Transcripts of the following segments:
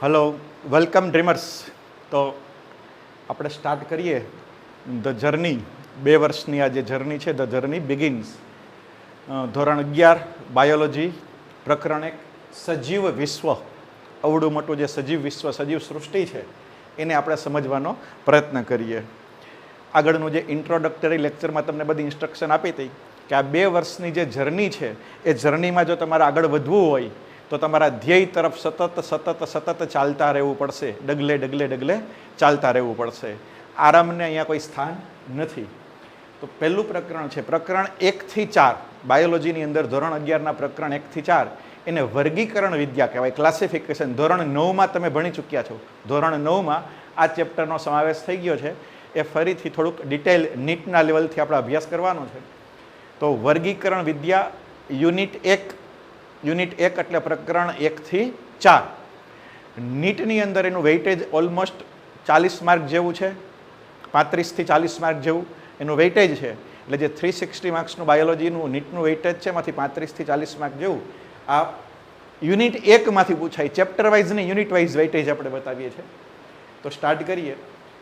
Hello, welcome dreamers. તો આપણે start કરીએ ધ જર્ની. 2 વર્ષની આ જે જર્ની છે, ધ જર્ની બિગિન્સ. ધોરણ 11 બાયોલોજી, પ્રકરણ 1 સજીવ વિશ્વ. અવડું મોટું જે સજીવ વિશ્વ, સજીવ સૃષ્ટિ છે એને આપણે સમજવાનો પ્રયત્ન કરીએ. આગળનું જે ઇન્ટ્રોડક્ટરી લેક્ચરમાં તમને બધી ઇન્સ્ટ્રક્શન આપી હતી કે આ 2 વર્ષની જે જર્ની છે એ જર્નીમાં જો તમારે આગળ વધવું હોય તો તમારા ધ્યેય તરફ સતત ચાલતા રહેવું પડશે. ડગલે ચાલતા રહેવું પડશે. આરામને અહીંયા કોઈ સ્થાન નથી. તો પહેલું પ્રકરણ છે પ્રકરણ 1 થી 4 બાયોલોજીની અંદર. ધોરણ 11ના પ્રકરણ 1 થી 4 એને વર્ગીકરણ વિદ્યા કહેવાય, ક્લાસિફિકેશન. ધોરણ 9માં તમે ભણી ચૂક્યા છો. ધોરણ 9માં આ ચેપ્ટરનો સમાવેશ થઈ ગયો છે. એ ફરીથી થોડુંક ડિટેલ નીટના લેવલથી આપણે અભ્યાસ કરવાનો છે. તો વર્ગીકરણ વિદ્યા યુનિટ 1 એટલે પ્રકરણ 1 થી 4. નીટની અંદર એનું વેઇટેજ ઓલમોસ્ટ 40 માર્ક જેવું છે, 35 થી 40 માર્ક જેવું એનું વેઇટેજ છે. એટલે જે 360 માર્ક્સનું બાયોલોજીનું નીટનું વેઇટેજ છે એમાંથી 35 થી 40 માર્ક જેવું આ યુનિટ 1માંથી પૂછાય. ચેપ્ટર વાઇઝ ને યુનિટ વાઇઝ વેઇટેજ આપણે બતાવીએ છીએ. તો સ્ટાર્ટ કરીએ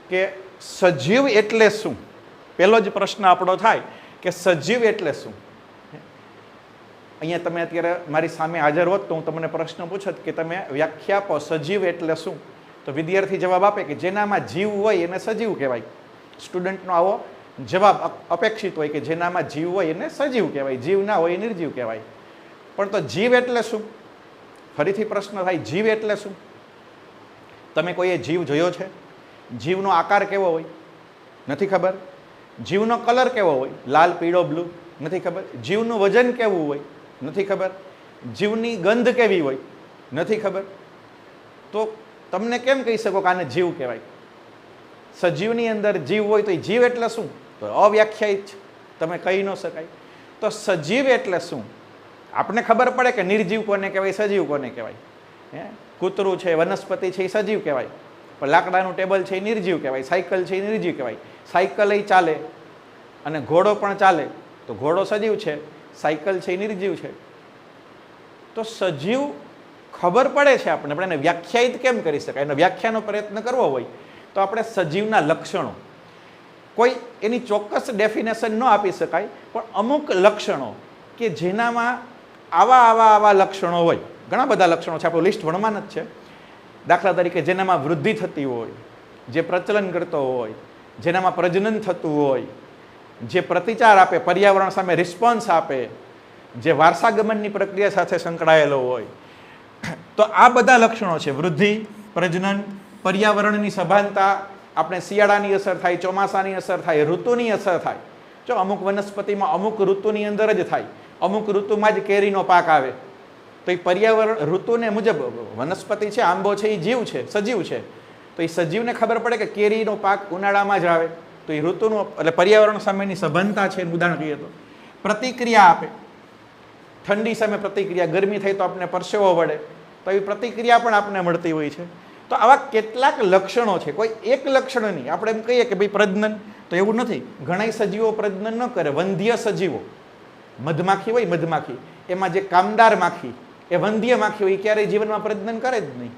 કે સજીવ એટલે શું. પહેલો જ પ્રશ્ન આપણો થાય કે સજીવ એટલે શું. અહીંયા તમે અત્યારે મારી સામે હાજર હોત તો હું તમને પ્રશ્ન પૂછત કે તમે વ્યાખ્યા આપો સજીવ એટલે શું. તો વિદ્યાર્થી જવાબ આપે કે જેનામાં જીવ હોય એને સજીવ કહેવાય. સ્ટુડન્ટનો આવો જવાબ અપેક્ષિત હોય કે જેનામાં જીવ હોય એને સજીવ કહેવાય, જીવ ના હોય એ નિર્જીવ કહેવાય. પણ તો જીવ એટલે શું? ફરીથી પ્રશ્ન થાય, જીવ એટલે શું? તમે કોઈએ જીવ જોયો છે? જીવનો આકાર કેવો હોય? નથી ખબર. જીવનો કલર કેવો હોય? લાલ, પીળો, બ્લુ? નથી ખબર. જીવનું વજન કેવું હોય? નથી ખબર. જીવની ગંધ કેવી હોય? નથી ખબર. તો તમને કેમ કહી શકો કે આને જીવ કહેવાય? સજીવની અંદર જીવ હોય તો જીવ એટલે શું? તો અવ્યાખ્યાયિત છે, તમે કહી ન શકાય. તો સજીવ એટલે શું? આપણે ખબર પડે કે નિર્જીવ કોને કહેવાય, સજીવ કોને કહેવાય. કૂતરું છે, વનસ્પતિ છે એ સજીવ કહેવાય. પણ લાકડાનું ટેબલ છે એ નિર્જીવ કહેવાય. સાયકલ છે એ નિર્જીવ કહેવાય. સાયકલ એ ચાલે અને ઘોડો પણ ચાલે તો ઘોડો સજીવ છે, સાયકલ છે એ નિર્જીવ છે. તો સજીવ ખબર પડે છે આપણને, પણ એને વ્યાખ્યાયિત કેમ કરી શકાય? એનો વ્યાખ્યાનો પ્રયત્ન કરવો હોય તો આપણે સજીવના લક્ષણો, કોઈ એની ચોક્કસ ડેફિનેશન ન આપી શકાય, પણ અમુક લક્ષણો કે જેનામાં આવા લક્ષણો હોય. ઘણા બધા લક્ષણો છે, આપણું લિસ્ટ ભણવાનું જ છે. દાખલા તરીકે જેનામાં વૃદ્ધિ થતી હોય, જે પ્રચલન કરતો હોય, જેનામાં પ્રજનન થતું હોય, જે પ્રતિચાર આપે, પર્યાવરણ સામે રિસ્પોન્સ આપે, જે વારસાગમનની પ્રક્રિયા સાથે સંકળાયેલો હોય. તો આ બધા લક્ષણો છે. વૃદ્ધિ, પ્રજનન, પર્યાવરણની સભાનતા. આપણે શિયાળાની અસર થાય, ચોમાસાની અસર થાય, ઋતુની અસર થાય. જો અમુક વનસ્પતિમાં અમુક ઋતુની અંદર જ થાય, અમુક ઋતુમાં જ કેરીનો પાક આવે. તો એ પર્યાવરણ ઋતુને મુજબ વનસ્પતિ છે, આંબો છે એ જીવ છે, સજીવ છે. તો એ સજીવને ખબર પડે કે કેરીનો પાક ઉનાળામાં જ આવે. તો એ ઋતુનું એટલે પર્યાવરણ સામેની સભાનતા છે એનું ઉદાહરણ કહીએ તો. પ્રતિક્રિયા આપે, ઠંડી સામે પ્રતિક્રિયા, ગરમી થઈ તો આપણે પરસેવો વળે, તો એવી પ્રતિક્રિયા પણ આપણને મળતી હોય છે. તો આવા કેટલાક લક્ષણો છે, કોઈ એક લક્ષણ નહીં. આપણે એમ કહીએ કે ભાઈ પ્રજનન, તો એવું નથી. ઘણા સજીવો પ્રજનન ન કરે. વંધ્ય સજીવો, મધમાખી હોય, મધમાખી એમાં જે કામદાર માખી એ વંધ્ય માખી હોય, ક્યારેય જીવનમાં પ્રજનન કરે જ નહીં,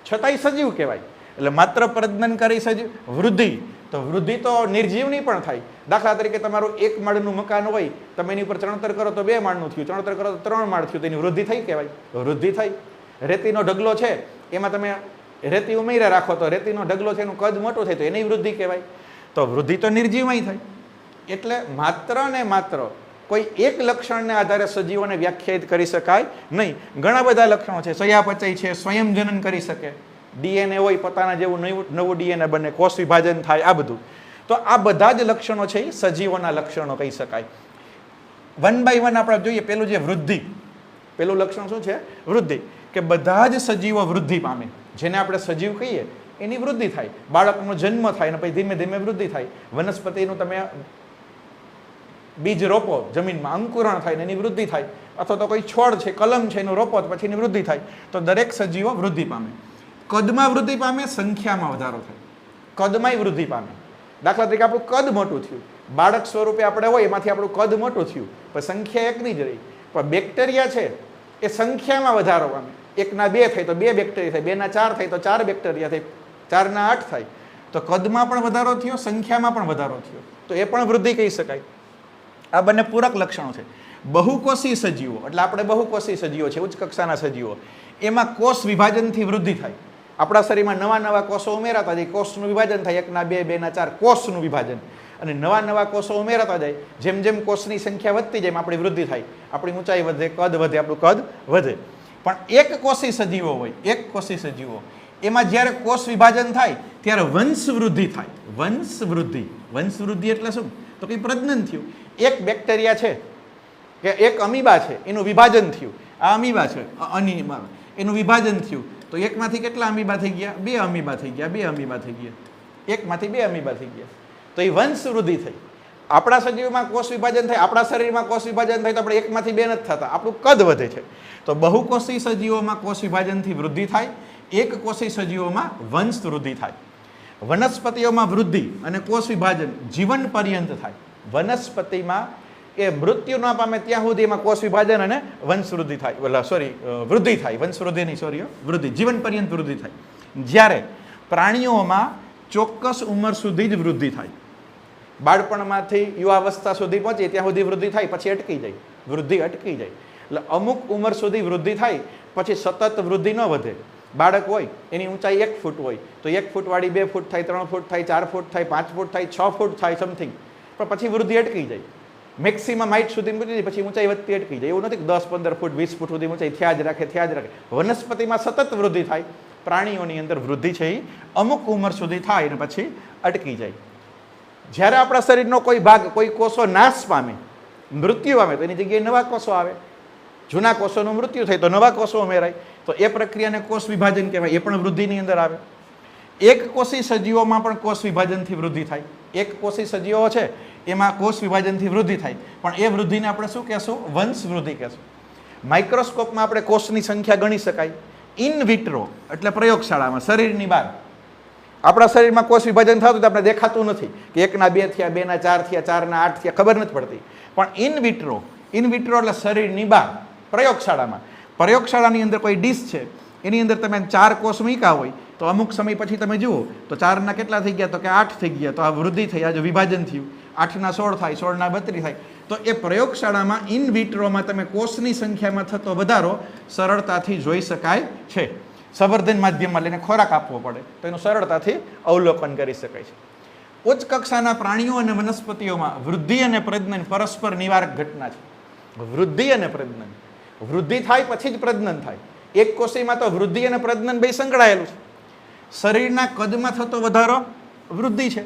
છતાંય સજીવ કહેવાય. એટલે માત્ર પ્રજનન કરી સજીવ. વૃદ્ધિ, તો વૃદ્ધિ તો નિર્જીવની પણ થાય. દાખલા તરીકે તમારું 1 માળનું મકાન હોય, તમે એની ઉપર ચણતર કરો તો 2 માળનું થયું, ચણતર કરો તો 3 માળ થયું, તો એની વૃદ્ધિ થઈ કહેવાય. વૃદ્ધિ થઈ. રેતીનો ઢગલો છે, એમાં તમે રેતી ઉમેર્યા રાખો તો રેતીનો ઢગલો છે એનું કદ મોટું થાય તો એની વૃદ્ધિ કહેવાય. તો વૃદ્ધિ તો નિર્જીવમાં થાય. એટલે માત્ર ને માત્ર કોઈ એક લક્ષણને આધારે સજીવોને વ્યાખ્યાયિત કરી શકાય નહીં. ઘણા બધા લક્ષણો છે. ચયાપચય છે, સ્વયંજનન કરી શકે, ડીએનએ હોય પોતાના જેવું નવું ડીએનએ બને, કોષ વિભાજન થાય, આ બધું. તો આ બધા જ લક્ષણો છે એ સજીવોના લક્ષણો કહી શકાય. 1 બાય 1 આપણે જોઈએ. પેલું જે વૃદ્ધિ, પેલું લક્ષણ શું છે? વૃદ્ધિ. કે બધા જ સજીવો વૃદ્ધિ પામે. જેને આપણે સજીવ કહીએ એની વૃદ્ધિ થાય. બાળકનો જન્મ થાય અને પછી ધીમે ધીમે વૃદ્ધિ થાય. વનસ્પતિનું તમે બીજ રોપો જમીનમાં, અંકુરણ થાય ને એની વૃદ્ધિ થાય. અથવા તો કોઈ છોડ છે, કલમ છે, એનું રોપો તો પછી એની વૃદ્ધિ થાય. તો દરેક સજીવો વૃદ્ધિ પામે. કદમાં વૃદ્ધિ પામે, સંખ્યામાં વધારો થાય. કદમાંય વૃદ્ધિ પામે. દાખલા તરીકે આપણું કદ મોટું થયું, બાળક સ્વરૂપે આપણે હોય એમાંથી આપણું કદ મોટું થયું, પણ સંખ્યા એકની જ રહી. પણ બેક્ટેરિયા છે એ સંખ્યામાં વધારો પામે. 1 ના 2 થાય તો 2 બેક્ટેરિયા થાય, 2 ના 4 થાય તો 4 બેક્ટેરિયા થાય, 4 ના 8 થાય. તો કદમાં પણ વધારો થયો, સંખ્યામાં પણ વધારો થયો, તો એ પણ વૃદ્ધિ કહી શકાય. આ બંને પૂરક લક્ષણો છે. બહુકોષી સજીવો એટલે આપણે બહુકોષી સજીવો છે, ઉચ્ચ કક્ષાના સજીવો, એમાં કોષ વિભાજનથી વૃદ્ધિ થાય. આપણા શરીરમાં નવા નવા કોષો ઉમેરાતા જાય, કોષનું વિભાજન થાય, 1 ના 2, 2 ના 4 કોષનું વિભાજન, અને નવા નવા કોષો ઉમેરાતા જાય. જેમ જેમ કોષની સંખ્યા વધતી જાય આપણી વૃદ્ધિ થાય, આપણી ઊંચાઈ વધે, કદ વધે, આપણું કદ વધે. પણ એક કોષી સજીવો હોય, એક કોષી સજીવો, એમાં જ્યારે કોષ વિભાજન થાય ત્યારે વંશ વૃદ્ધિ થાય. વંશ વૃદ્ધિ, વંશ વૃદ્ધિ એટલે શું? તો કંઈ પ્રજનન થયું. એક બેક્ટેરિયા છે કે એક અમીબા છે, એનું વિભાજન થયું. આ અમીબા છે, અનીબા, એનું વિભાજન થયું. તો એકમાંથી કેટલા અમીબા થઈ ગયા? 2 અમીબા થઈ ગયા, 2 અમીબા થઈ ગયા, એકમાંથી 2 અમીબા થઈ ગયા. તો એ વંશ વૃદ્ધિ થઈ. આપણા સજીવમાં કોષ વિભાજન થાય, આપણા શરીરમાં કોષ વિભાજન થાય તો આપણે એકમાંથી 2 નથી થતા, આપણું કદ વધે છે. તો બહુકોષી સજીવોમાં કોષ વિભાજનથી વૃદ્ધિ થાય, એક કોષી સજીવોમાં વંશ વૃદ્ધિ થાય. વનસ્પતિઓમાં વૃદ્ધિ અને કોષ વિભાજન જીવન પર્યંત થાય. વનસ્પતિમાં એ મૃત્યુ ન પામે ત્યાં સુધી એમાં કોષ વિભાજન અને વંશ વૃદ્ધિ થાય, વૃદ્ધિ થાય, વંશ વૃદ્ધિ નહીં, વૃદ્ધિ, જીવન પર્યંત વૃદ્ધિ થાય. જ્યારે પ્રાણીઓમાં ચોક્કસ ઉંમર સુધી જ વૃદ્ધિ થાય. બાળપણમાંથી યુવાવસ્થા સુધી પહોંચે ત્યાં સુધી વૃદ્ધિ થાય, પછી અટકી જાય, વૃદ્ધિ અટકી જાય. એટલે અમુક ઉંમર સુધી વૃદ્ધિ થાય, પછી સતત વૃદ્ધિ ન વધે. બાળક હોય એની ઊંચાઈ 1 ફૂટ હોય તો 1 ફૂટ વાળી 2 ફૂટ થાય, 3 ફૂટ થાય, 4 ફૂટ થાય, 5 ફૂટ થાય, 6 ફૂટ થાય સમથિંગ, પણ પછી વૃદ્ધિ અટકી જાય. મેક્સિમમ હાઈટ સુધી પહોંચી જાય, પછી ઊંચાઈ વધતી અટકી જાય. એવું નથી કે 10, 15 ફૂટ, 20 ફૂટ સુધી ઊંચાઈ થયા જ રાખે. વનસ્પતિમાં સતત વૃદ્ધિ થાય, પ્રાણીઓની અંદર વૃદ્ધિ છે એ અમુક ઉંમર સુધી થાય અને પછી અટકી જાય. જ્યારે આપણા શરીરનો કોઈ ભાગ, કોઈ કોષો નાશ પામે, મૃત્યુ પામે, તો એની જગ્યાએ નવા કોષો આવે. જૂના કોષોનું મૃત્યુ થાય તો નવા કોષો ઉમેરાય, તો એ પ્રક્રિયાને કોષ વિભાજન કહેવાય. એ પણ વૃદ્ધિની અંદર આવે. એક કોષી સજીવોમાં પણ કોષ વિભાજનથી વૃદ્ધિ થાય. એક કોષી સજીવો છે એમાં કોષ વિભાજનથી વૃદ્ધિ થાય, પણ એ વૃદ્ધિને આપણે શું કહેશું? વંશ વૃદ્ધિ કહેશું. માઇક્રોસ્કોપમાં આપણે કોષની સંખ્યા ગણી શકાય. ઇન વિટ્રો એટલે પ્રયોગશાળામાં, શરીરની બહાર આપણા શરીરમાં કોષ વિભાજન થતું તો આપણે દેખાતું નથી કે 1 ના 2 થયા, 2 ના 4 થયા, 4 ના 8 થયા, ખબર નથી પડતી. પણ ઇન વિટ્રો, ઇન વિટ્રો એટલે શરીરની બહાર, પ્રયોગશાળામાં. પ્રયોગશાળાની અંદર કોઈ ડીશ છે, એની અંદર તમે 4 કોષ મૂક્યા હોય તો અમુક સમય પછી તમે જુઓ તો 4 ના કેટલા થઈ ગયા? તો કે 8 થઈ ગયા. તો આ વૃદ્ધિ થઈ, આ જો વિભાજન થયું. 8 ના 16 થાય, 16 ના 32 થાય. તો એ પ્રયોગશાળામાં ઇન વિટ્રોમાં તમે કોષની સંખ્યામાં થતો વધારો સરળતાથી જોઈ શકાય છે. સંવર્ધન માધ્યમમાં લઈને ખોરાક આપવો પડે તો એનું સરળતાથી અવલોકન કરી શકાય છે. ઉચ્ચ કક્ષાના પ્રાણીઓ અને વનસ્પતિઓમાં વૃદ્ધિ અને પ્રજનન પરસ્પર નિવારક ઘટના છે. વૃદ્ધિ અને પ્રજનન, વૃદ્ધિ થાય પછી જ પ્રજનન થાય. એક કોષીમાં તો વૃદ્ધિ અને પ્રજનન બે સંકળાયેલું છે. શરીરના કદમાં થતો વધારો વૃદ્ધિ છે.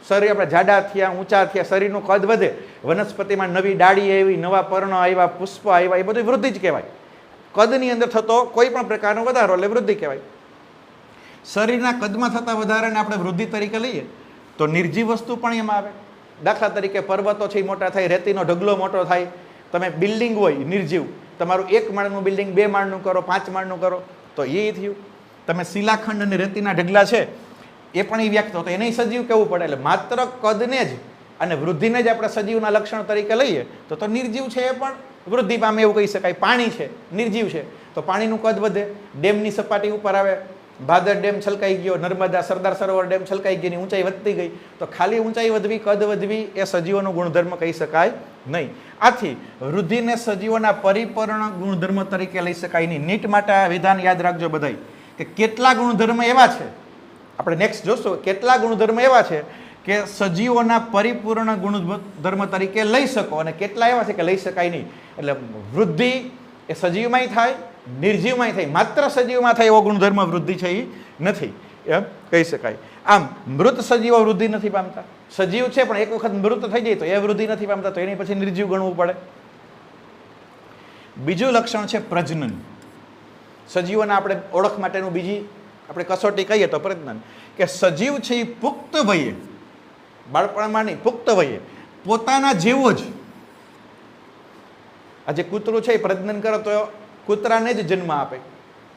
શરીર આપણે જાડા થયા, ઊંચા થયા, શરીરનું કદ વધે. વનસ્પતિમાં નવી ડાળી આવી, નવા પર્ણો આવ્યા, પુષ્પ આવ્યા, એ બધું વૃદ્ધિ જ કહેવાય. કદની અંદર થતો કોઈ પણ પ્રકારનો વધારો એટલે વૃદ્ધિ કહેવાય. શરીરના કદમાં થતા વધારાને આપણે વૃદ્ધિ તરીકે લઈએ તો નિર્જીવ વસ્તુ પણ એમાં આવે. દાખલા તરીકે પર્વતો છે એ મોટા થાય, રેતીનો ઢગલો મોટો થાય. તમે બિલ્ડિંગ હોય નિર્જીવ, તમારું 1 માળનું બિલ્ડિંગ 2 માળનું કરો, 5 માળનું કરો તો એ થયું. તમે શિલાખંડ અને રેતીના ઢગલા છે એ પણ એ વ્યક્ત તો એને સજીવ કહેવું પડે. એટલે માત્ર કદને જ અને વૃદ્ધિને જ આપણે સજીવના લક્ષણ તરીકે લઈએ તો નિર્જીવ છે એ પણ વૃદ્ધિ પામે એવું કહી શકાય. પાણી છે, નિર્જીવ છે, તો પાણીનું કદ વધે. ડેમની સપાટી ઉપર આવે, ભાદર ડેમ છલકાઈ ગયો, નર્મદા સરદાર સરોવર ડેમ છલકાઈ ગઈ, ઊંચાઈ વધતી ગઈ, તો ખાલી ઊંચાઈ વધવી, કદ વધવી એ સજીવોનો ગુણધર્મ કહી શકાય નહીં. આથી વૃદ્ધિને સજીવોના પરિપૂર્ણ ગુણધર્મ તરીકે લઈ શકાય નહીં. નીટ માટે આ વિધાન યાદ રાખજો બધાય કે કેટલા ગુણધર્મ એવા છે, આપણે નેક્સ્ટ જોશું, કેટલા ગુણધર્મ એવા છે કે સજીવોના પરિપૂર્ણ ગુણધર્મ તરીકે લઈ શકો અને કેટલા એવા છે કે લઈ શકાય નહીં. એટલે વૃદ્ધિ એ સજીવમાંય થાય, નિર્જીવમાંય થાય. માત્ર સજીવમાં થાય એવો ગુણધર્મ વૃદ્ધિ છે એ નથી એમ કહી શકાય. આમ મૃત સજીવો વૃદ્ધિ નથી પામતા. સજીવ છે પણ એક વખત મૃત થઈ જાય તો એ વૃદ્ધિ નથી પામતા, તો એની પછી નિર્જીવ ગણવું પડે. બીજું લક્ષણ છે પ્રજનન. સજીવોના આપણે ઓળખ માટેનું બીજી આપણે કસોટી કહીએ તો પ્રજનન, કે સજીવ છે એ પુખ્ત વયે, બાળપણમાં નહીં, પુખ્ત વયે પોતાના જેવો જ, આ જે કૂતરું છે એ પ્રજનન કરે તો કૂતરાને જ જન્મ આપે,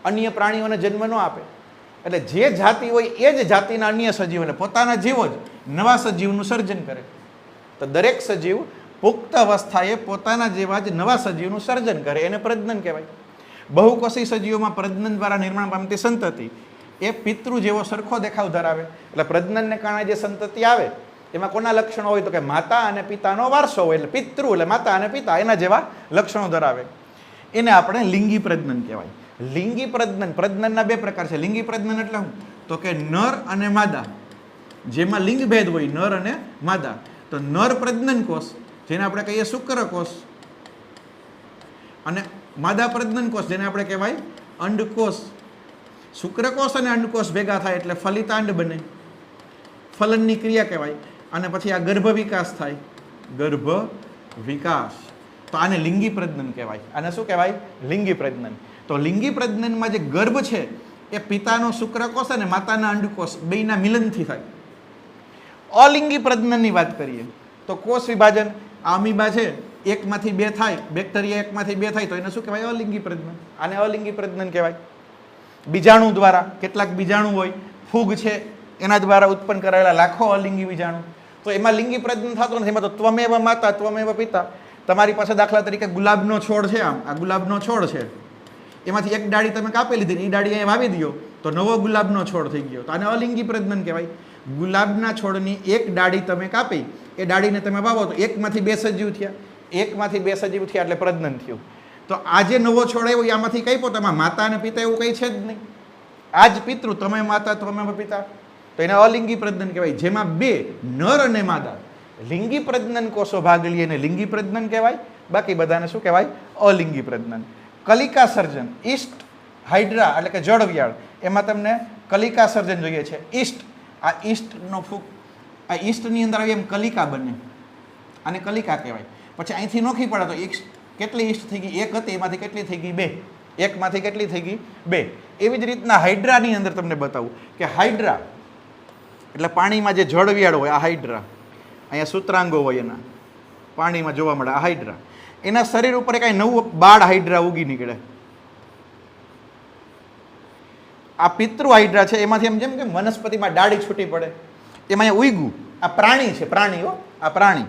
અન્ય પ્રાણીઓને જન્મ ન આપે. એટલે જે જાતિ હોય એ જ જાતિના અન્ય સજીવોને પોતાના જેવો જ નવા સજીવનું સર્જન કરે. તો દરેક સજીવ પુખ્ત અવસ્થાએ પોતાના જેવા જ નવા સજીવનું સર્જન કરે, એને પ્રજનન કહેવાય. બહુકોષી સજીવોમાં પ્રજનન દ્વારા નિર્માણ પામતી સંતતિ એ પિતૃ જેવો સરખો દેખાવ ધરાવે. એટલે પ્રજનનને કારણે જે સંતતિ આવે એમાં કોના લક્ષણો હોય તો કે માતા અને પિતાનો વારસો હોય. એટલે પિતૃ એટલે માતા અને પિતા એના જેવા લક્ષણો ધરાવે. એને આપણે લિંગી પ્રજનન કહેવાય. લિંગી પ્રજનન, પ્રજનનના બે પ્રકાર છે. લિંગી પ્રજનન એટલે શું તો કે નર અને માદા, જેમાં લિંગ ભેદ હોય, નર અને માદા. તો નર પ્રજનન કોષ જેને આપણે કહીએ શુક્રકોષ, અને માદા પ્રજનન કોષ જેને આપણે કહેવાય અંડકોષ. શુક્રકોષ અને અંડકોષ ભેગા થાય એટલે ફલિતાંડ બને, ફલનની ક્રિયા કહેવાય. અને પછી આ ગર્ભ વિકાસ થાય, ગર્ભ વિકાસ. તો આને લિંગી પ્રજનન કહેવાય. આને શું કહેવાય? લિંગી પ્રજનન. તો લિંગી પ્રજનનમાં જે ગર્ભ છે એ પિતાનો શુક્રકોષ અને માતાના અંડકોષ બેયના મિલનથી થાય. અલિંગી પ્રજનનની વાત કરીએ તો કોષ વિભાજન, આ અમીબા છે એકમાંથી બે થાય, બેક્ટેરિયા એકમાંથી બે થાય તો એને શું કહેવાય? અલિંગી પ્રજનન. આને અલિંગી પ્રજનન કહેવાય. બીજાણુ દ્વારા, કેટલાક બીજાણુ હોય, ફૂગ છે એના દ્વારા ઉત્પન્ન કરાયેલા લાખો અલિંગી બીજાણુ, તો એમાં લિંગી પ્રજનન થતું નથી. એમાં તો ત્વમેવ માતા ત્વમેવ પિતા. તમારી પાસે દાખલા તરીકે ગુલાબનો છોડ છે, આ ગુલાબનો છોડ છે, એમાંથી એક ડાળી તમે કાપી લીધી, એ ડાળી અહીંયા વાવી દો તો નવો ગુલાબનો છોડ થઈ ગયો. તો આને અલિંગી પ્રજનન કહેવાય. ગુલાબના છોડની એક ડાળી તમે કાપી, એ ડાળીને તમે વાવો તો એકમાંથી બે સજીવ થયા, એકમાંથી બે સજીવ થયા એટલે પ્રજનન થયું. તો આ જે નવો છોડ આવ્યો એ આમાંથી કઈ પોતામાં માતા અને પિતા એવું કંઈ છે જ નહીં. આ જ પિતૃ, તમે માતા તમે પિતા, તો એને અલિંગી પ્રજનન કહેવાય. જેમાં બે નર અને માદા લિંગી પ્રજનન કોષો ભાગ લે એને લિંગી પ્રજનન કહેવાય. બાકી બધાને શું કહેવાય? અલિંગી પ્રજનન. કલિકા સર્જન, ઈસ્ટ હાઇડ્રા એટલે કે જળવિયાળ, એમાં તમને કલિકા સર્જન જોઈએ છે. ઈસ્ટ, આ ઈસ્ટનો ફૂગ, આ ઈસ્ટની અંદર આવી એમ કલિકા બને, આને કલિકા કહેવાય. પછી અહીંથી નોખી પડે તો ઈસ્ટ કેટલી ઈસ્ટ થઈ ગઈ? એક હતી, એમાંથી કેટલી થઈ ગઈ? બે. એકમાંથી કેટલી થઈ ગઈ? બે. એવી જ રીતના હાઇડ્રાની અંદર તમને બતાવું કે હાઇડ્રા એટલે પાણીમાં જે જળવિયાળ હોય, આ હાઇડ્રા, અહીંયા સૂત્રાંગો હોય એના પાણીમાં જોવા મળે, આ હાઇડ્રા. એના શરીર ઉપર કાંઈ નવું બાળ હાઇડ્રા ઉગી નીકળે. આ પિતૃ હાઇડ્રા છે એમાંથી એમ જેમ કે વનસ્પતિમાં ડાળી છૂટી પડે એમાં અહીંયા ઉગ્યું. આ પ્રાણી છે, પ્રાણીઓ, આ પ્રાણી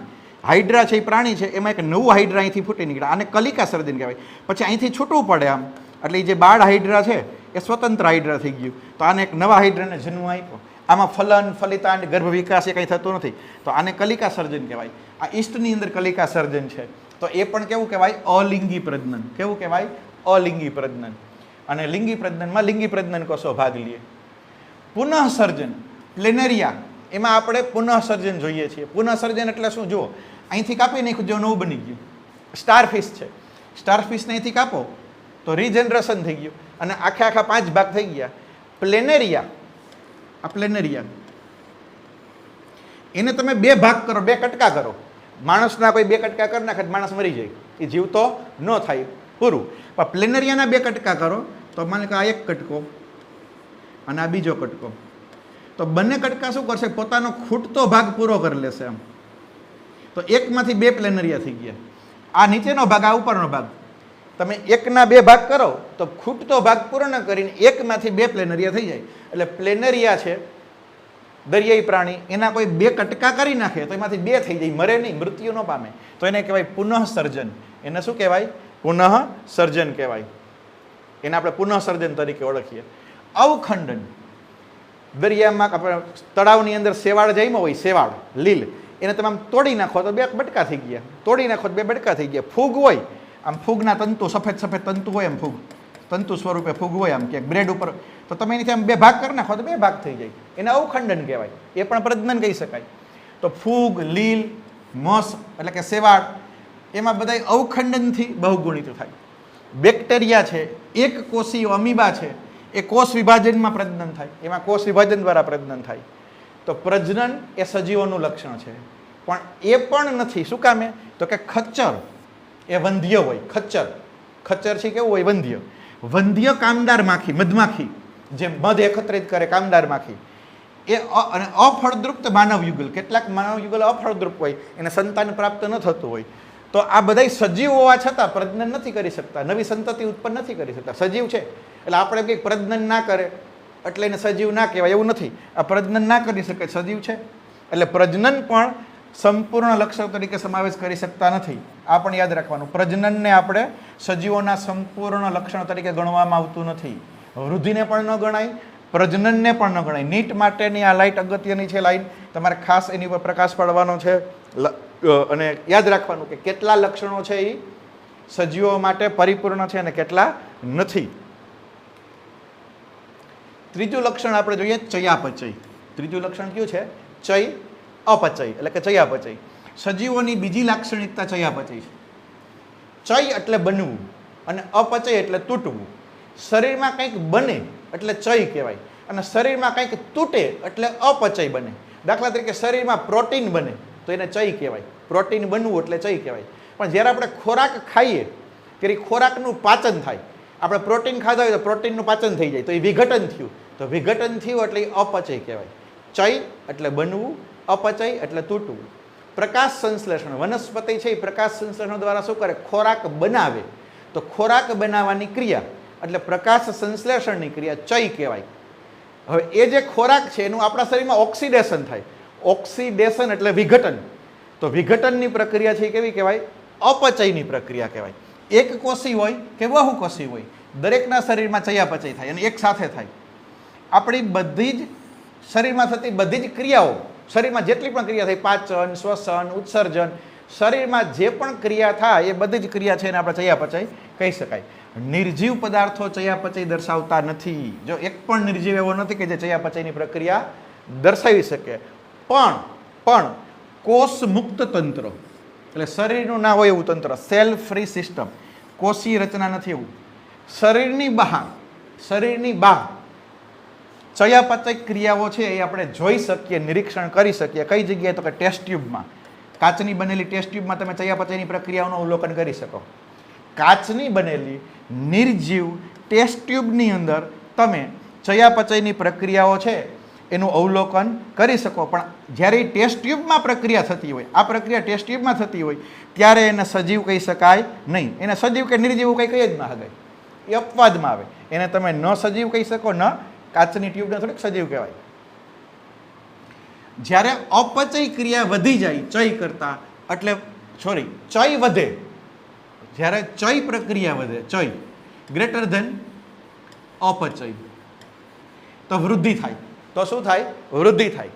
હાઇડ્રા છે, એ પ્રાણી છે, એમાં એક નવું હાઇડ્રા અહીંથી ફૂટી નીકળે, આને કલિકા સર્જન કહેવાય. પછી અહીંથી છૂટવું પડે આમ, એટલે એ જે બાળ હાઇડ્રા છે એ સ્વતંત્ર હાઇડ્રા થઈ ગયું. તો આને એક નવા હાઇડ્રાને જન્મ આપ્યો. આમાં ફલન, ફલિતાંડ, ગર્ભ વિકાસ એ કંઈ થતું નથી, તો આને કલિકા સર્જન કહેવાય. આ ઈસ્ટની અંદર કલિકા સર્જન છે, તો એ પણ કેવું કહેવાય? અલિંગી પ્રજનન. કેવું કહેવાય? અલિંગી પ્રજનન. અને લિંગી પ્રજનનમાં લિંગી પ્રજનન કોષો ભાગ લે. પુનઃસર્જન, પ્લેનેરિયા, એમાં આપણે પુનઃસર્જન જોઈએ છીએ. પુનઃસર્જન એટલે શું? જુઓ, અહીંથી કાપી નાખ્યું, જો નવું બની ગયું. સ્ટારફિશ છે, સ્ટારફિશને અહીંથી કાપો તો રિજનરેશન થઈ ગયું અને આખે આખા 5 ભાગ થઈ ગયા. પ્લેનેરિયા, આ પ્લેનેરિયા, એને તમે 2 ભાગ કરો, 2 કટકા કરો. માણસના કોઈ 2 કટકા કરી નાખે માણસ મરી જાય, એ જીવતો ન થાય, પૂરું. પણ પ્લેનેરિયાના 2 કટકા કરો તો માને કે આ એક કટકો અને આ બીજો કટકો, તો બંને કટકા શું કરશે? પોતાનો ખૂટતો ભાગ પૂરો કરી લેશે એમ. તો એકમાંથી 2 પ્લેનેરિયા થઈ ગયા. આ નીચેનો ભાગ, આ ઉપરનો ભાગ, તમે એકના 2 ભાગ કરો તો ખૂટતો ભાગ પૂર્ણ કરીને એકમાંથી 2 પ્લેનેરિયા થઈ જાય. એટલે પ્લેનેરિયા છે દરિયાઈ પ્રાણી, એના કોઈ 2 કટકા કરી નાખે તો એમાંથી 2 થઈ જાય, મરે નહીં, મૃત્યુ ન પામે. તો એને કહેવાય પુનઃસર્જન. એને શું કહેવાય? પુનઃસર્જન કહેવાય. એને આપણે પુનઃસર્જન તરીકે ઓળખીએ. અવખંડન, દરિયામાં આપણે તળાવની અંદર શેવાળ જઈમાં હોય, શેવાળ લીલ, એને તમે આમ તોડી નાખો તો 2 બટકા થઈ ગયા, તોડી નાખો તો 2 બટકા થઈ ગયા. ફૂગ હોય, આમ ફૂગના તંતુ, સફેદ સફેદ તંતુ હોય, એમ ફૂગ તંતુ સ્વરૂપે ફૂગ હોય આમ ક્યાંક બ્રેડ ઉપર, તો તમે એની આમ 2 ભાગ કરી નાખો તો 2 ભાગ થઈ જાય. એને અવખંડન કહેવાય. એ પણ પ્રજનન કહી શકાય. તો ફૂગ, લીલ, મસ એટલે કે શેવાળ, એમાં બધા અવખંડનથી બહુગુણિત થાય. બેક્ટેરિયા છે, એક કોષીય અમીબા છે, એ કોષ વિભાજનમાં પ્રજનન થાય, એમાં કોષ વિભાજન દ્વારા પ્રજનન થાય. તો પ્રજનન એ સજીવોનું લક્ષણ છે. પણ એ પણ નથી. શું કામે? તો કે ખચ્ચર એ વંધ્ય હોય. ખચ્ચર, ખચ્ચર છે કેવું હોય? વંધ્ય. વંધ્ય કામદાર માખી, મધમાખી, જે મધ એકત્રિત કરે, કામદાર માખી, એ અને અફળદ્રુપ માનવ યુગલ, કેટલાક માનવ યુગલ અફળદ્રુપ હોય, એને સંતાન પ્રાપ્ત ન થતું હોય. તો આ બધા સજીવ હોવા છતાં પ્રજનન નથી કરી શકતા, નવી સંતતિ ઉત્પન્ન નથી કરી શકતા. સજીવ છે એટલે આપણે કંઈક પ્રજનન ના કરે એટલે એને સજીવ ના કહેવાય એવું નથી. આ પ્રજનન ના કરી શકે, સજીવ છે. એટલે પ્રજનન પણ સંપૂર્ણ લક્ષણ તરીકે સમાવેશ કરી શકતા નથી. આ પણ યાદ રાખવાનું. પ્રજનનને આપણે સજીવોના સંપૂર્ણ લક્ષણ તરીકે ગણવામાં આવતું નથી. વૃદ્ધિને પણ ન ગણાય, પ્રજનનને પણ ન ગણાય. નીટ માટેની આ લાઇટ અગત્યની છે લાઈન, તમારે ખાસ એની પર પ્રકાશ પાડવાનો છે. અને યાદ રાખવાનું કે કેટલા લક્ષણો છે એ સજીવો માટે પરિપૂર્ણ છે અને કેટલા નથી. ત્રીજું લક્ષણ આપણે જોઈએ ચયાપચય. ત્રીજું લક્ષણ કયું છે? ચય અપચય એટલે કે ચયાપચય. સજીવોની બીજી લાક્ષણિકતા ચયાપચય છે. ચય એટલે બનવું અને અપચય એટલે તૂટવું. શરીરમાં કંઈક બને એટલે ચય કહેવાય અને શરીરમાં કંઈક તૂટે એટલે અપચય બને. દાખલા તરીકે શરીરમાં પ્રોટીન બને તો એને ચય કહેવાય, પ્રોટીન બનવું એટલે ચય કહેવાય. પણ જ્યારે આપણે ખોરાક ખાઈએ ત્યારે ખોરાકનું પાચન થાય. આપણે પ્રોટીન ખાધા હોય તો પ્રોટીનનું પાચન થઈ જાય તો એ વિઘટન થયું, તો વિઘટન થયું એટલે એ અપચય કહેવાય. ચય એટલે બનવું, અપચય એટલે તૂટવું. પ્રકાશ સંશ્લેષણ, વનસ્પતિ છે એ પ્રકાશ સંશ્લેષણ દ્વારા શું કરે? ખોરાક બનાવે. તો ખોરાક બનાવવાની ક્રિયા એટલે પ્રકાશ સંશ્લેષણની ક્રિયા ચય કહેવાય. હવે એ જે ખોરાક છે એનું આપણા શરીરમાં ઓક્સિડેશન થાય. ઓક્સિડેશન એટલે વિઘટન. તો વિઘટનની પ્રક્રિયા છે એ કેવી કહેવાય? અપચયની પ્રક્રિયા કહેવાય. એક કોષી હોય કે બહુકોષી હોય, દરેકના શરીરમાં ચયાપચય થાય અને એક સાથે થાય. આપણી બધી જ શરીરમાં થતી બધી જ ક્રિયાઓ, શરીરમાં જેટલી પણ ક્રિયા થાય, પાચન, શ્વસન, ઉત્સર્જન, શરીરમાં જે પણ ક્રિયા થાય એ બધી જ ક્રિયા છે એને આપણે ચયાપચય કહી શકાય. નિર્જીવ પદાર્થો ચયાપચય દર્શાવતા નથી. જો એક પણ નિર્જીવ એવો નથી કે જે ચયાપચયની પ્રક્રિયા દર્શાવી શકે. પણ કોષ મુક્ત તંત્ર એટલે શરીરનું ના હોય એવું તંત્ર, સેલ ફ્રી સિસ્ટમ, કોષી રચના નથી એવું. શરીરની બહાર ચયાપચય ક્રિયાઓ છે એ આપણે જોઈ શકીએ, નિરીક્ષણ કરી શકીએ. કઈ જગ્યાએ? તો કે ટેસ્ટ ટ્યુબમાં. કાચની બનેલી ટેસ્ટ ટ્યુબમાં તમે ચયાપચયની પ્રક્રિયાઓનું અવલોકન કરી શકો. કાચની બનેલી નિર્જીવ ટેસ્ટ ટ્યુબની અંદર તમે ચયાપચયની પ્રક્રિયાઓ છે એનું અવલોકન કરી શકો. પણ જ્યારે એ ટેસ્ટ ટ્યુબમાં પ્રક્રિયા થતી હોય, આ પ્રક્રિયા ટેસ્ટ ટ્યુબમાં થતી હોય ત્યારે એને સજીવ કહી શકાય નહીં. એને સજીવ કે નિર્જીવ કંઈ કહી જ ના શકાય, એ અપવાદમાં આવે. એને તમે ન સજીવ કહી શકો, ન કાચની ટ્યુબને થોડીક સજીવ કહેવાય. જ્યારે અપચય ક્રિયા વધી જાય ચય કરતા, એટલે ચય વધે, જ્યારે ચય પ્રક્રિયા વધે, ચય ગ્રેટર ધેન અપચય, તો વૃદ્ધિ થાય. તો શું થાય? વૃદ્ધિ થાય.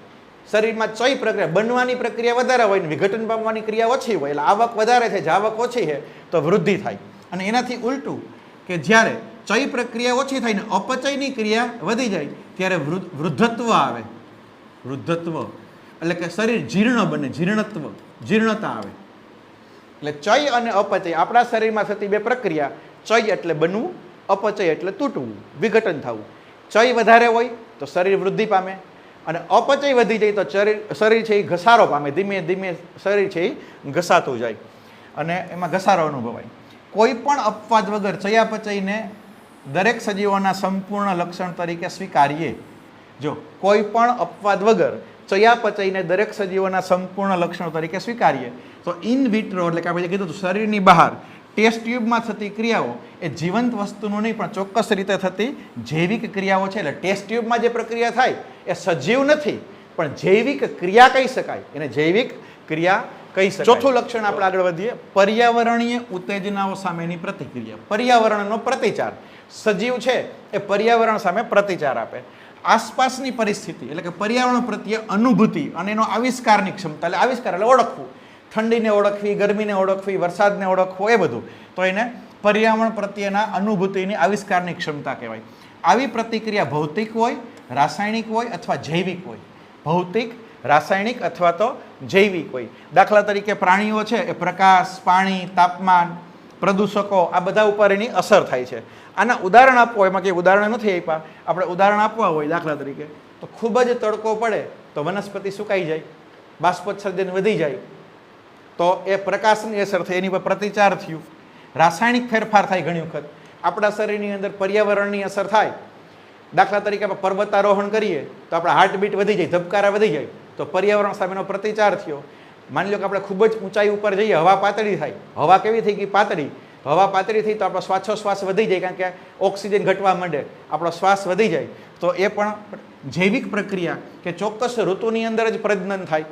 શરીરમાં ચય પ્રક્રિયા બનવાની પ્રક્રિયા વધારે હોય ને વિઘટન પામવાની ક્રિયા ઓછી હોય, એટલે આવક વધારે છે, જાવક ઓછી છે તો વૃદ્ધિ થાય. અને એનાથી ઉલટું કે જ્યારે ચય પ્રક્રિયા ઓછી થાય ને અપચયની ક્રિયા વધી જાય ત્યારે વૃદ્ધત્વ આવે. વૃદ્ધત્વ એટલે કે શરીર જીર્ણ બને, જીર્ણતા આવે. એટલે ચય અને અપચય આપણા શરીરમાં થતી બે પ્રક્રિયા. ચય એટલે બનવું, અપચય એટલે તૂટવું, વિઘટન થવું. ચય વધારે હોય તો શરીર વૃદ્ધિ પામે અને અપચય વધી જાય તો શરીર છે એ ઘસારો પામે. ધીમે ધીમે શરીર છે એ ઘસાતું જાય અને એમાં ઘસારો અનુભવાય. કોઈ પણ અપવાદ વગર ચયાપચયને દરેક સજીવોના સંપૂર્ણ લક્ષણ તરીકે સ્વીકારીએ. જો કોઈ પણ અપવાદ વગર ચયાપચયને દરેક સજીવોના સંપૂર્ણ લક્ષણ તરીકે સ્વીકારીએ તો ઇન વિટ્રો એટલે કે આપણે કીધું શરીરની બહાર ટેસ્ટ ટ્યુબમાં થતી ક્રિયાઓ એ જીવંત વસ્તુનું નહીં પણ ચોક્કસ રીતે થતી જૈવિક ક્રિયાઓ છે. એટલે ટેસ્ટ ટ્યુબમાં જે પ્રક્રિયા થાય એ સજીવ નથી પણ જૈવિક ક્રિયા કહી શકાય, એને જૈવિક ક્રિયા કહી શકાય. ચોથું લક્ષણ આપણે આગળ વધીએ, પર્યાવરણીય ઉત્તેજનાઓ સામેની પ્રતિક્રિયા. પર્યાવરણનો પ્રતિચાર. સજીવ છે એ પર્યાવરણ સામે પ્રતિચાર આપે. આસપાસની પરિસ્થિતિ એટલે કે પર્યાવરણ પ્રત્યે અનુભૂતિ અને એનો આવિષ્કારની ક્ષમતા. એટલે આવિષ્કાર એટલે ઓળખવું, ઠંડીને ઓળખવી, ગરમીને ઓળખવી, વરસાદને ઓળખવો, એ બધું. તો એને પર્યાવરણ પ્રત્યેના અનુભૂતિની આવિષ્કારની ક્ષમતા કહેવાય. આવી પ્રતિક્રિયા ભૌતિક હોય, રાસાયણિક હોય અથવા જૈવિક હોય. ભૌતિક, રાસાયણિક અથવા તો જૈવિક હોય. દાખલા તરીકે પ્રાણીઓ છે એ પ્રકાશ, પાણી, તાપમાન, પ્રદૂષકો આ બધા ઉપર એની અસર થાય છે. આના ઉદાહરણ આપવું હોય, એમાં કંઈ ઉદાહરણ નથી આપ્યા, આપણે ઉદાહરણ આપવા હોય દાખલા તરીકે તો ખૂબ જ તડકો પડે તો વનસ્પતિ સુકાઈ જાય, બાષ્પોત્સર્જન વધી જાય તો એ પ્રકાશની અસર થઈ, એની પર પ્રતિચાર થયું. રાસાયણિક ફેરફાર થાય ઘણી વખત આપણા શરીરની અંદર, પર્યાવરણની અસર થાય. દાખલા તરીકે આપણે પર્વતારોહણ કરીએ તો આપણા હાર્ટબીટ વધી જાય, ધબકારા વધી જાય તો પર્યાવરણ સામેનો પ્રતિચાર થયો. માની લો કે આપણે ખૂબ જ ઊંચાઈ ઉપર જઈએ, હવા પાતળી થાય, હવા કેવી થઈ ગઈ? પાતળી. હવા પાતળી થઈ તો આપણો શ્વાસોશ્વાસ વધી જાય, કારણ કે ઓક્સિજન ઘટવા માંડે, આપણો શ્વાસ વધી જાય. તો એ પણ જૈવિક પ્રક્રિયા કે ચોક્કસ ઋતુની અંદર જ પ્રજનન થાય.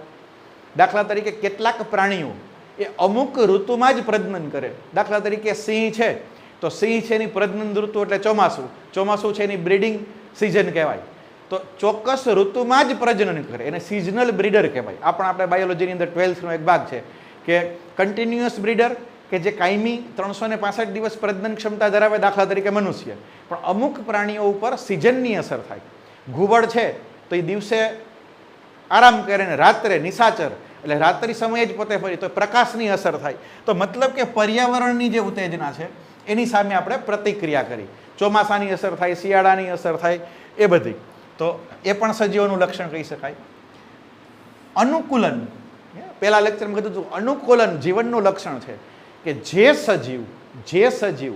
દાખલા તરીકે કેટલાક પ્રાણીઓ એ અમુક ઋતુમાં જ પ્રજનન કરે. દાખલા તરીકે સિંહ છે, તો સિંહ છે એની પ્રજનન ઋતુ એટલે ચોમાસું, ચોમાસું છે એની બ્રીડિંગ સિઝન કહેવાય. તો ચોક્કસ ઋતુમાં જ પ્રજનન કરે, એને સિઝનલ બ્રીડર કહેવાય. આ પણ આપણે બાયોલોજીની અંદર 12th નો એક ભાગ છે કે કન્ટિન્યુઅસ બ્રીડર કે જે કાયમી 365 દિવસ પ્રજનન ક્ષમતા ધરાવે, દાખલા તરીકે મનુષ્ય. પણ અમુક પ્રાણીઓ ઉપર સિઝનની અસર થાય. ઘુવડ છે તો એ દિવસે આરામ કરે ને રાત્રે નિશાચર એટલે રાત્રિ સમયે જ પોતે ફરી, તો પ્રકાશની અસર થાય. તો મતલબ કે પર્યાવરણની જે ઉત્તેજના છે એની સામે આપણે પ્રતિક્રિયા કરી. ચોમાસાની અસર થાય, શિયાળાની અસર થાય, એ બધી. તો એ પણ સજીવોનું લક્ષણ કહી શકાય. અનુકૂલન, પહેલા લેક્ચરમાં કીધું હતું, અનુકૂલન જીવનનું લક્ષણ છે કે જે સજીવ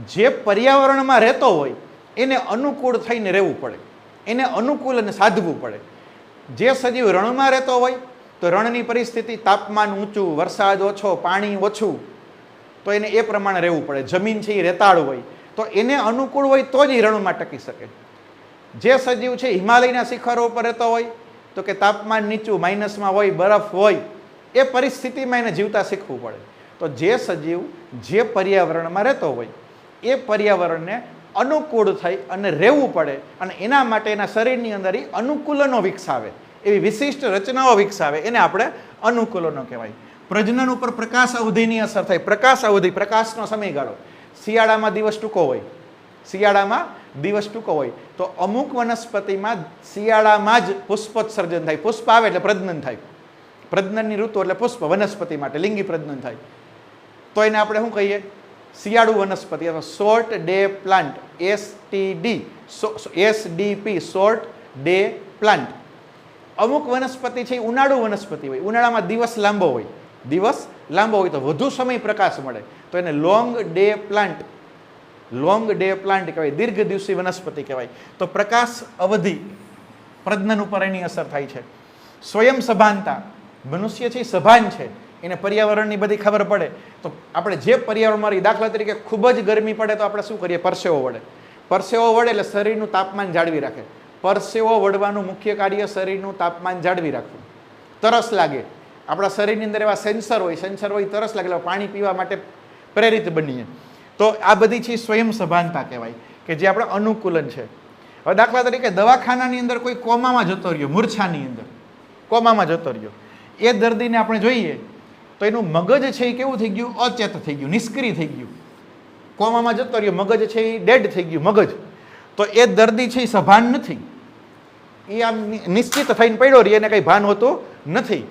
જે પર્યાવરણમાં રહેતો હોય એને અનુકૂળ થઈને રહેવું પડે, એને અનુકૂલન સાધવું પડે. જે સજીવ રણમાં રહેતો હોય તો રણની પરિસ્થિતિ, તાપમાન ઊંચું, વરસાદ ઓછો, પાણી ઓછું, તો એને એ પ્રમાણે રહેવું પડે. જમીન છે એ રેતાળ હોય તો એને અનુકૂળ હોય તો જ એ રણમાં ટકી શકે. જે સજીવ છે હિમાલયના શિખરો ઉપર રહેતો હોય તો કે તાપમાન નીચું, માઇનસમાં હોય, બરફ હોય, એ પરિસ્થિતિમાં એને જીવતા શીખવું પડે. તો જે સજીવ જે પર્યાવરણમાં રહેતો હોય એ પર્યાવરણને અનુકૂળ થઈ અને રહેવું પડે, અને એના માટે એના શરીરની અંદર અનુકૂલનો વિકસાવે, એવી વિશિષ્ટ રચનાઓ વિકસાવે, એને આપણે અનુકૂલનો કહેવાય. પ્રજનન ઉપર પ્રકાશ અવધિની અસર થાય. પ્રકાશ અવધિ, પ્રકાશનો સમયગાળો. શિયાળામાં દિવસ ટૂંકો હોય, શિયાળામાં દિવસ ટૂંકો હોય તો અમુક વનસ્પતિમાં શિયાળામાં જ પુષ્પોત્સર્જન થાય. પુષ્પ આવે એટલે પ્રજનન થાય. પ્રજનનની ઋતુ એટલે પુષ્પ, વનસ્પતિ માટે લિંગી પ્રજનન થાય. તો એને આપણે શું કહીએ? શિયાળુ વનસ્પતિ અથવા short day plant, SDP, short day plant. અમુક વનસ્પતિ છે એ ઉનાળુ વનસ્પતિ હોય, ઉનાળામાં દિવસ લાંબો હોય, દિવસ લાંબો હોય તો વધુ સમય પ્રકાશ મળે, તો એને long day plant, long day plant કહેવાય, દીર્ઘ દિવસી વનસ્પતિ કહેવાય. તો પ્રકાશ અવધિ પ્રજનન ઉપર એની અસર થાય છે. સ્વયં સભાનતા, મનુષ્ય છે સભાન છે, એને પર્યાવરણની બધી ખબર પડે. તો આપણે જે પર્યાવરણમાં, દાખલા તરીકે ખૂબ જ ગરમી પડે તો આપણે શું કરીએ? પરસેવો વળે. પરસેવો વળે એટલે શરીરનું તાપમાન જાળવી રાખે. પરસેવો વળવાનું મુખ્ય કાર્ય શરીરનું તાપમાન જાળવી રાખવું. તરસ લાગે, આપણા શરીરની અંદર એવા સેન્સર હોય, તરસ લાગે એટલે પાણી પીવા માટે પ્રેરિત બનીએ. તો આ બધી છે સ્વયં સભાનતા કહેવાય, કે જે આપણે અનુકૂલન છે. હવે દાખલા તરીકે દવાખાનાની અંદર કોઈ કોમામાં જતો રહ્યો, મૂર્છાની અંદર કોમામાં જતો રહ્યો, એ દર્દીને આપણે જોઈએ તો એનું મગજ છે એ કેવું થઈ ગયું? અચેત થઈ ગયું, નિષ્ક્રિય થઈ ગયું. કોમામાં જતો રહ્યો, મગજ છે એ ડેડ થઈ ગયું, મગજ. તો એ દર્દી છે એ સભાન નથી, એ આમ નિશ્ચિત થઈને પડ્યો રહે, એને કંઈ ભાન હોતું નથી.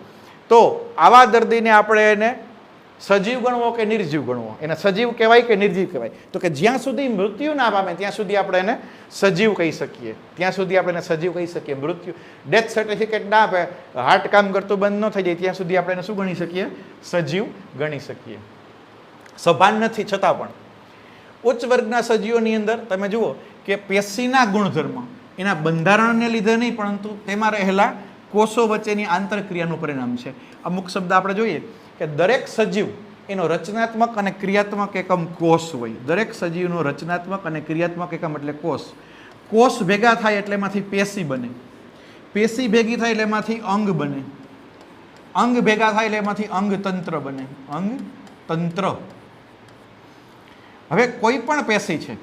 તો આવા દર્દીને આપણે એને સજીવ ગણવો કે નિર્જીવ ગણવો? એને સજીવ કહેવાય કે નિર્જીવ કહેવાય? તો કે જ્યાં સુધી મૃત્યુ ના પામે ત્યાં સુધી આપણે એને સજીવ કહી શકીએ, ત્યાં સુધી આપણે એને સજીવ કહી શકીએ. મૃત્યુ, ડેથ સર્ટિફિકેટ ના આપે, હાર્ટ કામ કરતું બંધ ન થઈ જાય ત્યાં સુધી આપણે એને શું ગણી શકીએ? સજીવ ગણી શકીએ. સભાન નથી છતાં પણ ઉચ્ચ વર્ગના સજીવોની અંદર તમે જુઓ કે પેશીના ગુણધર્મ એના બંધારણને લીધે નહીં, પરંતુ તેમાં રહેલા કોષો વચ્ચેની આંતરક્રિયાનું પરિણામ છે. અમુક શબ્દ આપણે જોઈએ કે દરેક સજીવ એનો રચનાત્મક અને ક્રિયાત્મક એકમ કોષ હોય. દરેક સજીવનો રચનાત્મક અને ક્રિયાત્મક એકમ એટલે કોષ. કોષ ભેગા થાય એટલે એમાંથી પેશી બને, પેશી ભેગી થાય એટલે એમાંથી અંગ બને, અંગ ભેગા થાય એટલે એમાંથી અંગતંત્ર બને, અંગતંત્ર. હવે કોઈ પણ પેશી છે,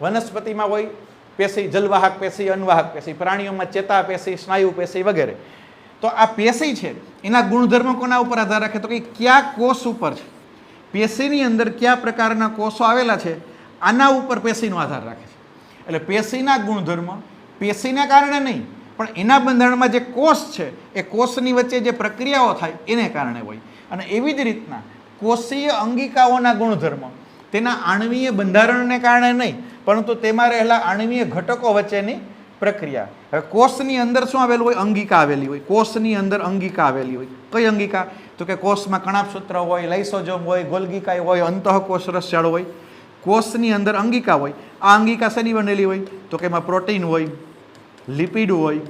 વનસ્પતિમાં હોય પેશી, જલવાહક પેશી, અનવાહક પેશી, પ્રાણીઓમાં ચેતા પેશી, સ્નાયુ પેશી વગેરે. તો આ પેશી છે એના ગુણધર્મો કોના ઉપર આધાર રાખે? તો કે કયા કોષ ઉપર છે, પેશીની અંદર કયા પ્રકારના કોષો આવેલા છે, આના ઉપર પેશીનો આધાર રાખે છે. એટલે પેશીના ગુણધર્મ પેશીના કારણે નહીં, પણ એના બંધારણમાં જે કોષ છે એ કોષની વચ્ચે જે પ્રક્રિયાઓ થાય એને કારણે હોય. અને એવી જ રીતના કોષીય અંગિકાઓના ગુણધર્મ તેના આણ્વીય બંધારણને કારણે નહીં, પરંતુ તેમાં રહેલા આણ્વીય ઘટકો વચ્ચેની પ્રક્રિયા. હવે કોષની અંદર શું આવેલું હોય? અંગિકા આવેલી હોય. કોષની અંદર અંગિકા આવેલી હોય. કઈ અંગિકા? તો કે કોષમાં કણાભસૂત્ર હોય, લાઇસોસોમ હોય, ગોલ્ગીકાય હોય, અંતઃકોષ રસજાળ હોય. કોષની અંદર અંગિકા હોય. આ અંગિકા શેની બનેલી હોય? તો કે એમાં પ્રોટીન હોય, લિપિડ હોય,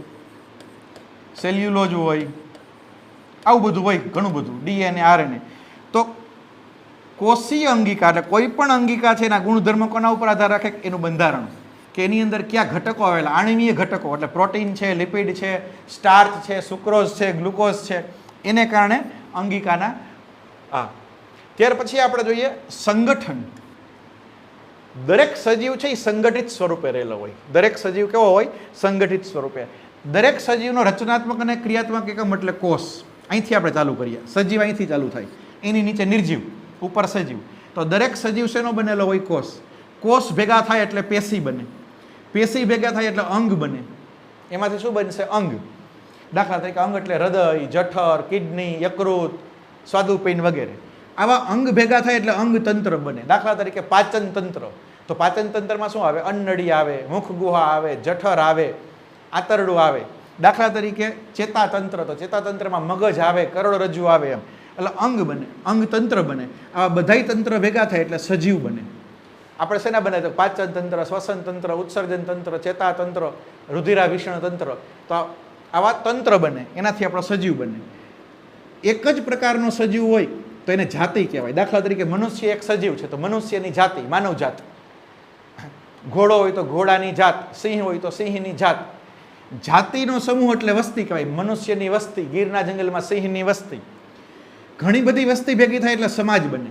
સેલ્યુલોજ હોય, આવું બધું હોય, ઘણું બધું, DNA, RNA. તો કોષીય અંગિકા એટલે કોઈ પણ અંગિકા છે એના ગુણધર્મ કોના ઉપર આધાર રાખે? એનું બંધારણ, કે એની અંદર કયા ઘટકો આવેલા, આણ્વીય ઘટકો એટલે પ્રોટીન છે, લિપિડ છે, સ્ટાર્ચ છે, સુક્રોઝ છે, ગ્લુકોઝ છે, એને કારણે અંગિકાના ત્યાર પછી આપણે જોઈએ સંગઠન. દરેક સજીવ છે એ સંગઠિત સ્વરૂપે રહેલો હોય. દરેક સજીવ કેવો હોય? સંગઠિત સ્વરૂપે. દરેક સજીવનો રચનાત્મક અને ક્રિયાત્મક એકમ એટલે કોષ. અહીંથી આપણે ચાલુ કરીએ. સજીવ અહીંથી ચાલુ થાય, એની નીચે નિર્જીવ, ઉપર સજીવ. તો દરેક સજીવ શેનો બનેલો હોય? કોષ. કોષ ભેગા થાય એટલે પેશી બને, પેશી ભેગા થાય એટલે અંગ બને. એમાંથી શું બનશે? અંગ. દાખલા તરીકે અંગ એટલે હૃદય, જઠર, કિડની, યકૃત, સ્વાદુપિંડ વગેરે. આવા અંગ ભેગા થાય એટલે અંગ તંત્ર બને. દાખલા તરીકે પાચન તંત્ર. તો પાચન તંત્રમાં શું આવે? અન્નળી આવે, મુખ ગુહા આવે, જઠર આવે, આંતરડું આવે. દાખલા તરીકે ચેતાતંત્ર. તો ચેતાતંત્રમાં મગજ આવે, કરોડરજ્જુ આવે. એમ એટલે અંગ બને, અંગ તંત્ર બને. આવા બધાય તંત્ર ભેગા થાય એટલે સજીવ બને. આપણે શેના બને? તો પાચન તંત્ર, શ્વસન તંત્ર, ઉત્સર્જન તંત્ર, ચેતાતંત્ર, રુધિરાભિષણ તંત્ર. તો આવા તંત્ર બને, એનાથી આપણો સજીવ બને. એક જ પ્રકારનો સજીવ હોય તો એને જાતિ કહેવાય. દાખલા તરીકે મનુષ્ય એક સજીવ છે તો મનુષ્યની જાતિ માનવ જાત. ઘોડો હોય તો ઘોડાની જાત, સિંહ હોય તો સિંહની જાત. જાતિનો સમૂહ એટલે વસ્તી કહેવાય. મનુષ્યની વસ્તી, ગીરના જંગલમાં સિંહની વસ્તી. ઘણી બધી વસ્તી ભેગી થાય એટલે સમાજ બને.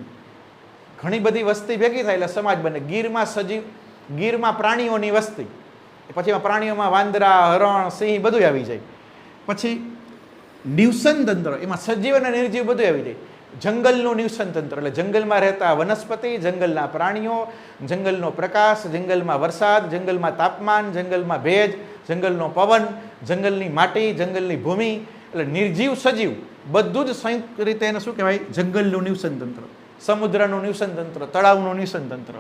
ઘણી બધી વસ્તી ભેગી થાય એટલે સમાજ બને. ગીરમાં પ્રાણીઓની વસ્તી, પછી એમાં પ્રાણીઓમાં વાંદરા, હરણ, સિંહ બધું આવી જાય. પછી નિવસન તંત્ર, એમાં સજીવ અને નિર્જીવ બધું આવી જાય. જંગલનું નિવસન તંત્ર એટલે જંગલમાં રહેતા વનસ્પતિ, જંગલના પ્રાણીઓ, જંગલનો પ્રકાશ, જંગલમાં વરસાદ, જંગલમાં તાપમાન, જંગલમાં ભેજ, જંગલનો પવન, જંગલની માટી, જંગલની ભૂમિ. એટલે નિર્જીવ સજીવ બધું જ સંયુક્ત રીતે એને શું કહેવાય? જંગલનું નિવસન તંત્ર, સમુદ્રનું નિવસન તંત્ર, તળાવનું નિવસન તંત્ર.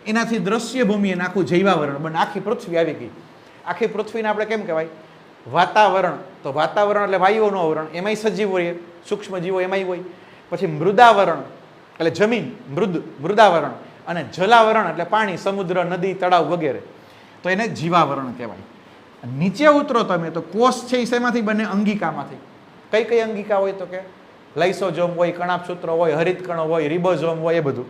એનાથી દ્રશ્ય ભૂમિ અને આખું જૈવાવરણ બને. આખી પૃથ્વી આવી ગઈ. આખી પૃથ્વીને આપણે કેમ કહેવાય? વાતાવરણ. તો વાતાવરણ એટલે વાયુઓનું આવરણ, એમાંય સજીવ હોય, સૂક્ષ્મ જીવો એમાંય હોય. પછી મૃદાવરણ એટલે જમીન, મૃદાવરણ. અને જલાવરણ એટલે પાણી, સમુદ્ર, નદી, તળાવ વગેરે. તો એને જીવાવરણ કહેવાય. નીચે ઉતરો તમે તો કોષ છે એ શેમાંથી બને? અંગિકામાંથી. કઈ કઈ અંગિકા હોય? તો કે લાઇસોઝોમ હોય, કણાપસૂત્ર હોય, હરિતકણો હોય, રિબોઝોમ હોય, એ બધું.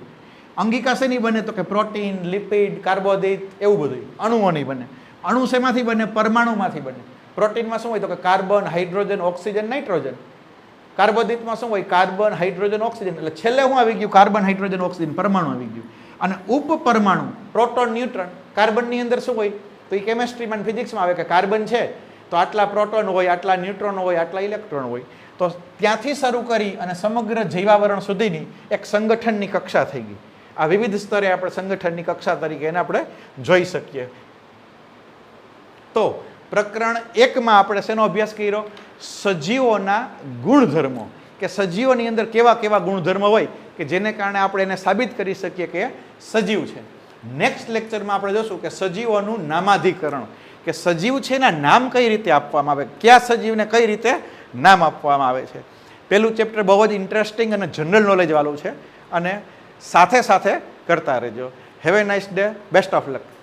અંગિકા શેની બને? તો કે પ્રોટીન, લિપિડ, કાર્બોદિત, એવું બધું. અણુઓની બને. અણુ શેમાંથી બને? પરમાણુમાંથી બને. પ્રોટીનમાં શું હોય? તો કે કાર્બન, હાઇડ્રોજન, ઓક્સિજન, નાઇટ્રોજન. કાર્બોદિતમાં શું હોય? Carbon, hydrogen, oxygen. એટલે છેલ્લે શું આવી ગયું? કાર્બન, હાઇડ્રોજન, ઓક્સિજન, પરમાણુ આવી ગયું. અને ઉપપરમાણુ પ્રોટોન, ન્યુટ્રોન. કાર્બનની અંદર શું હોય? તો એ કેમેસ્ટ્રીમાં, ફિઝિક્સમાં આવે કે કાર્બન છે તો આટલા પ્રોટોન હોય, આટલા ન્યુટ્રોન હોય, આટલા ઇલેક્ટ્રોન હોય. તો ત્યાંથી શરૂ કરી અને સમગ્ર જૈવાવરણ સુધીની એક સંગઠનની કક્ષા થઈ ગઈ. આ વિવિધ સ્તરે આપણે સંગઠનની કક્ષા તરીકે એને આપણે જોઈ શકીએ. તો પ્રકરણ 1માં આપણે શેનો અભ્યાસ કર્યો? સજીવોના ગુણધર્મો, કે સજીવોની અંદર કેવા કેવા ગુણધર્મો હોય કે જેને કારણે આપણે એને સાબિત કરી શકીએ કે સજીવ છે. નેક્સ્ટ લેક્ચરમાં આપણે જોશું કે સજીવોનું નામાધિકરણ, કે સજીવ છે એના નામ કઈ રીતે આપવામાં આવે, કયા સજીવને કઈ રીતે નામ આપવામાં આવે છે. પહેલું ચેપ્ટર બહુ જ ઇન્ટરેસ્ટિંગ અને જનરલ નોલેજ વાળું છે અને સાથે સાથે કરતા રહેજો. Have a nice day. Best of luck.